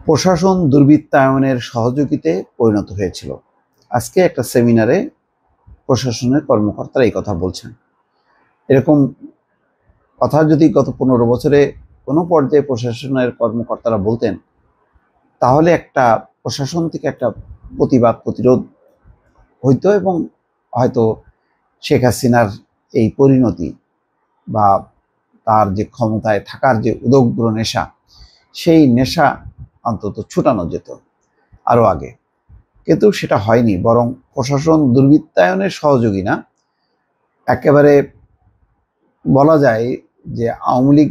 প্রশাসন দুর্বৃত্তায়নের সহযোগীতে পরিণত হয়েছিল। আজকে একটা সেমিনারে প্রশাসনের কর্মকর্তারা এই কথা বলছেন। এরকম কথা যদি গত 15 বছরে কোনো পর্যায়ে প্রশাসনের কর্মকর্তারা বলতেন, তাহলে একটা প্রশাসন থেকে একটা প্রতিবাদ প্রতিরোধ হইতো এবং হয়তো শেখ হাসিনার এই পরিণতি বা তার যে ক্ষমতায় থাকার যে উদগ্র নেশা, সেই নেশা অন্তত ছুটানো যেত আরও আগে। কিন্তু সেটা হয়নি, বরং প্রশাসন দুর্বৃত্তায়নের সহযোগী না, একেবারে বলা যায় যে আওয়ামী লীগ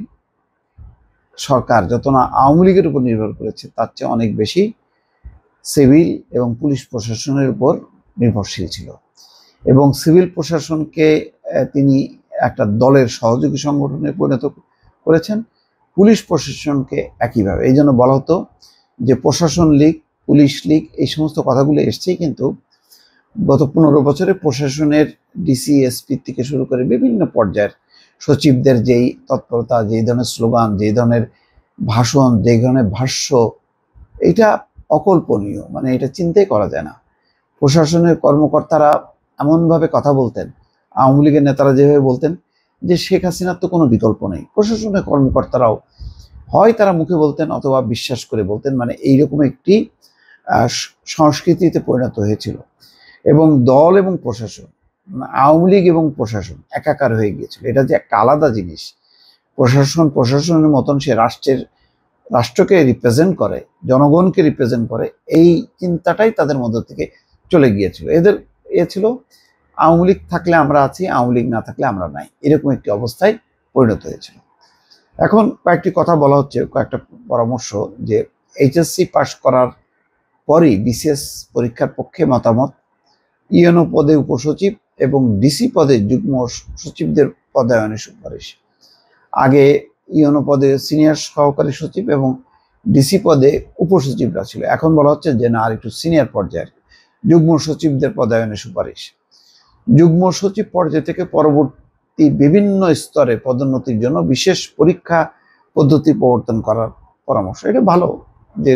সরকার যত না আওয়ামী লীগের উপর নির্ভর করেছে, তার চেয়ে অনেক বেশি সিভিল এবং পুলিশ প্রশাসনের উপর নির্ভরশীল ছিল। এবং সিভিল প্রশাসনকে তিনি একটা দলের সহযোগী সংগঠনে পরিণত করেছেন, পুলিশ প্রশাসনকে একইভাবে। এই জন্য বলা হতো যে প্রশাসন লীগ, পুলিশ লীগ, এই সমস্ত কথাগুলো এসছেই কিন্তু গত 15 বছরে প্রশাসনের ডিসি, এসপি থেকে শুরু করে বিভিন্ন পর্যায়ের সচিবদের যেই তৎপরতা, যেই ধরনের স্লোগান, যেই ধরনের ভাষণ, যেই ধরনের ভাষ্য, এটা অকল্পনীয়, মানে এটা চিন্তাই করা যায় না। প্রশাসনের কর্মকর্তারা এমনভাবে কথা বলতেন, আওয়ামী লীগের নেতারা যেভাবে বলতেন যে শেখ হাসিনার তো কোনো বিকল্প নেই। প্রশাসনের কর্মকর্তারাও হয় তারা মুখে বলতেন অথবা বিশ্বাস করে বলতেন, মানে এইরকম একটি সংস্কৃতিতে পরিণত হয়েছিল। এবং দল এবং প্রশাসন, আওয়ামী লীগ এবং প্রশাসন একাকার হয়ে গিয়েছিল। এটা যে একটা আলাদা জিনিস। প্রশাসনের মতন সে রাষ্ট্রকে রিপ্রেজেন্ট করে, জনগণকে রিপ্রেজেন্ট করে, এই চিন্তাটাই তাদের মধ্য থেকে চলে গিয়েছিল। এদের ছিল আওয়ামী লীগ থাকলে আমরা আছি, আওয়ামী লীগ না থাকলে আমরা নাই, এরকম একটি অবস্থায় পরিণত হয়েছিল। এখন কয়েকটি কথা বলা হচ্ছে, কয়েকটা পরামর্শ, যে এইচএসসি পাশ করার পরই বিসিএস পরীক্ষার পক্ষে মতামত, ইউএনও পদে উপসচিব এবং ডিসি পদে যুগ্ম সচিবদের পদায়নের সুপারিশ। আগে ইউএনও পদে সিনিয়র সহকারী সচিব এবং ডিসি পদে উপসচিবরা ছিল, এখন বলা হচ্ছে যে না, আর একটু সিনিয়র পর্যায়ের যুগ্ম সচিবদের পদায়নের সুপারিশ। যুগ্ম সচিব পর্যায় থেকে পরবর্তী বিভিন্ন স্তরে পদোন্নতির জন্য বিশেষ পরীক্ষা পদ্ধতি প্রবর্তন করার পরামর্শ। এটা ভালো যে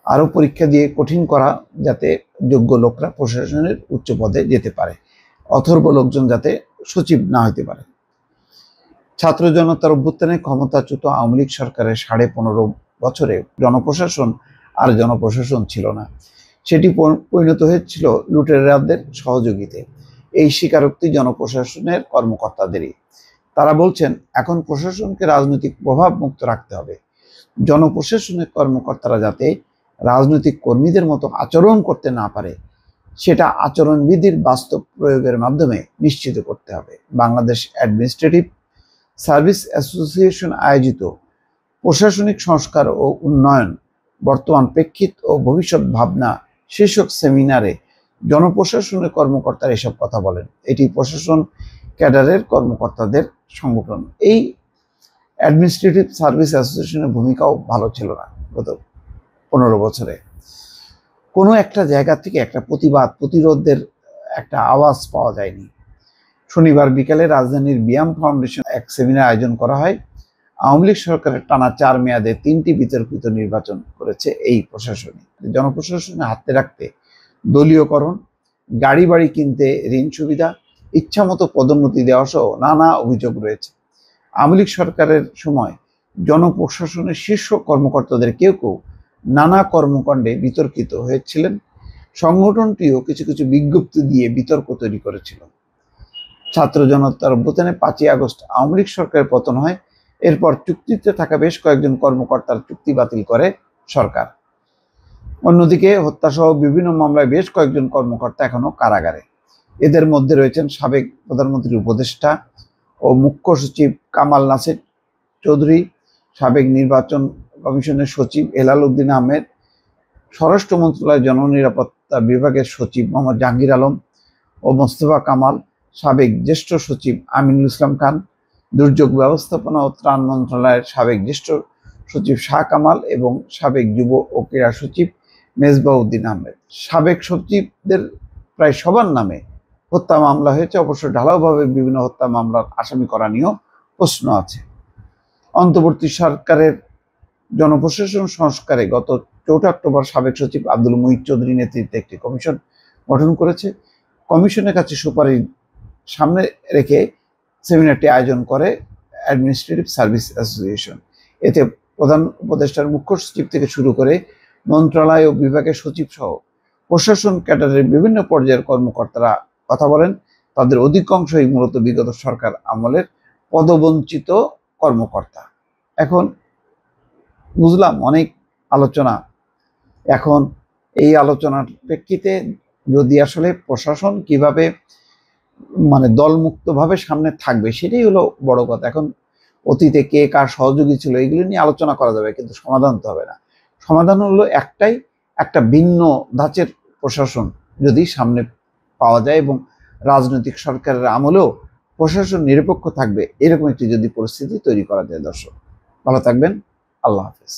আরও পরীক্ষা দিয়ে কঠিন করা, যাতে যোগ্য লোকরা প্রশাসনের উচ্চ পদে যেতে পারে, অথর্ব লোকজন যাতে সচিব না হতে পারে। ছাত্র জনতার অভ্যুত্থানে ক্ষমতাচ্যুত আওয়ামী লীগ সরকারের 15.5 বছরে জনপ্রশাসন আর জনপ্রশাসন ছিল না, সেটি পরিণত হয়েছিল লুটেরাদের সহযোগিতে। এই স্বীকারোক্তি জনপ্রশাসনের কর্মকর্তাদেরই। তারা বলছেন এখন প্রশাসনকে রাজনৈতিক প্রভাব মুক্ত রাখতে হবে। জনপ্রশাসনের কর্মকর্তারা যাতে রাজনৈতিক কর্মীদের মতো আচরণ করতে না পারে, সেটা আচরণবিধির বাস্তব প্রয়োগের মাধ্যমে নিশ্চিত করতে হবে। বাংলাদেশ অ্যাডমিনিস্ট্রেটিভ সার্ভিস অ্যাসোসিয়েশন আয়োজিত প্রশাসনিক সংস্কার ও উন্নয়ন, বর্তমান প্রেক্ষিত ও ভবিষ্যৎ ভাবনা শীর্ষক সেমিনারে জনপ্রশাসনের কর্মকর্তারা এসব কথা বলেন। এটি প্রশাসন ক্যাডারের কর্মকর্তাদের সংগঠন। এই অ্যাডমিনিস্ট্রেটিভ সার্ভিস অ্যাসোসিয়েশনের ভূমিকাও ভালো ছিল না গত 15 বছরে। কোনো একটা জায়গা থেকে একটা প্রতিবাদ প্রতিরোধের একটা আওয়াজ পাওয়া যায়নি। শনিবার বিকালে রাজধানীর বিয়াম ফাউন্ডেশন এক সেমিনার আয়োজন করা হয়। আওয়ামী লীগ সরকারের টানা 4 মেয়াদে 3টি বিতর্কিত নির্বাচন করেছে এই প্রশাসনে। জনপ্রশাসনে হাতে রাখতে দলীয়করণ, গাড়ি বাড়ি কিনতে ঋণ সুবিধা, ইচ্ছামতো পদোন্নতি দেওয়া সহ নানা অভিযোগ রয়েছে। আওয়ামী লীগ সরকারের সময় জনপ্রশাসনের শীর্ষ কর্মকর্তাদের কেউ কেউ নানা কর্মকাণ্ডে বিতর্কিত হয়েছিলেন। সংগঠনটিও কিছু কিছু বিজ্ঞপ্তি দিয়ে বিতর্ক তৈরি করেছিল। ছাত্র জনতার অভ্যুত্থানে 5ই আগস্ট আওয়ামী লীগ সরকারের পতন হয়। এরপর চুক্তিতে থাকা বেশ কয়েকজন কর্মকর্তার চুক্তি বাতিল করে সরকার। অন্যদিকে হত্যাসহ বিভিন্ন মামলায় বেশ কয়েকজন কর্মকর্তা এখনো কারাগারে। এদের মধ্যে রয়েছেন সাবেক প্রধানমন্ত্রীর উপদেষ্টা ও মুখ্য সচিব কামাল নাসির চৌধুরী, সাবেক নির্বাচন কমিশনের সচিব হেলাল উদ্দিন আহমেদ, স্বরাষ্ট্র মন্ত্রণালয়ের জননিরাপত্তা বিভাগের সচিব মোহাম্মদ জাহাঙ্গীর আলম ও মোস্তফা কামাল, সাবেক জ্যেষ্ঠ সচিব আমিনুল ইসলাম খান, দুর্যোগ ব্যবস্থাপনা ও ত্রাণ মন্ত্রণালয়ের সাবেক জ্যেষ্ঠ সচিব শাহ কামাল এবং সাবেক যুব ও ক্রীড়া সচিব মেজবাউদ্দিন আহমেদ। সাবেক সচিবদের প্রায় সবার নামে হত্যা মামলা হয়েছে, অবশ্য ঢালাওভাবে বিভিন্ন হত্যা মামলার আসামি করা নিয়েও প্রশ্ন আছে। অন্তর্বর্তী সরকারের জনপ্রশাসন সংস্কারে গত 4 অক্টোবর সাবেক সচিব আব্দুল মুহিত চৌধুরী নেতৃত্বে একটি কমিশন গঠন করেছে। কমিশনের কাছে সুপারিশ সামনে রেখে সেমিনারটি আয়োজন করে অ্যাডমিনিস্ট্রেটিভ সার্ভিস অ্যাসোসিয়েশন। এতে প্রধান উপদেষ্টার মুখ্য সচিব থেকে শুরু করে মন্ত্রণালয় ও বিভাগের সচিব সহ প্রশাসন ক্যাডারের বিভিন্ন পর্যায়ের কর্মকর্তারা কথা বলেন। তাদের অধিকাংশই মূলত বিগত সরকার আমলের পদবঞ্চিত কর্মকর্তা। এখন বুঝলাম অনেক আলোচনা, এখন এই আলোচনার প্রেক্ষিতে যদি আসলে প্রশাসন কিভাবে দলমুক্তভাবে সামনে থাকবে সেটাই হলো বড় কথা। এখন অতীতে কে কার সহযোগী ছিল এগুলো নিয়ে আলোচনা করা যাবে, কিন্তু সমাধান তো হবে না। সমাধান হলো একটাই, একটা ভিন্ন ধাঁচের প্রশাসন যদি সামনে পাওয়া যায় এবং রাজনৈতিক সরকারের আমলেও প্রশাসন নিরপেক্ষ থাকবে, এরকম একটি যদি পরিস্থিতি তৈরি করা যায়। দর্শক ভালো থাকবেন, আল্লাহ হাফেজ।